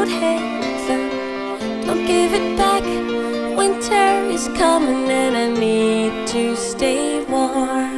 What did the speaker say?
cold heaven. Don't give it back. Winter is coming and I need to stay warm.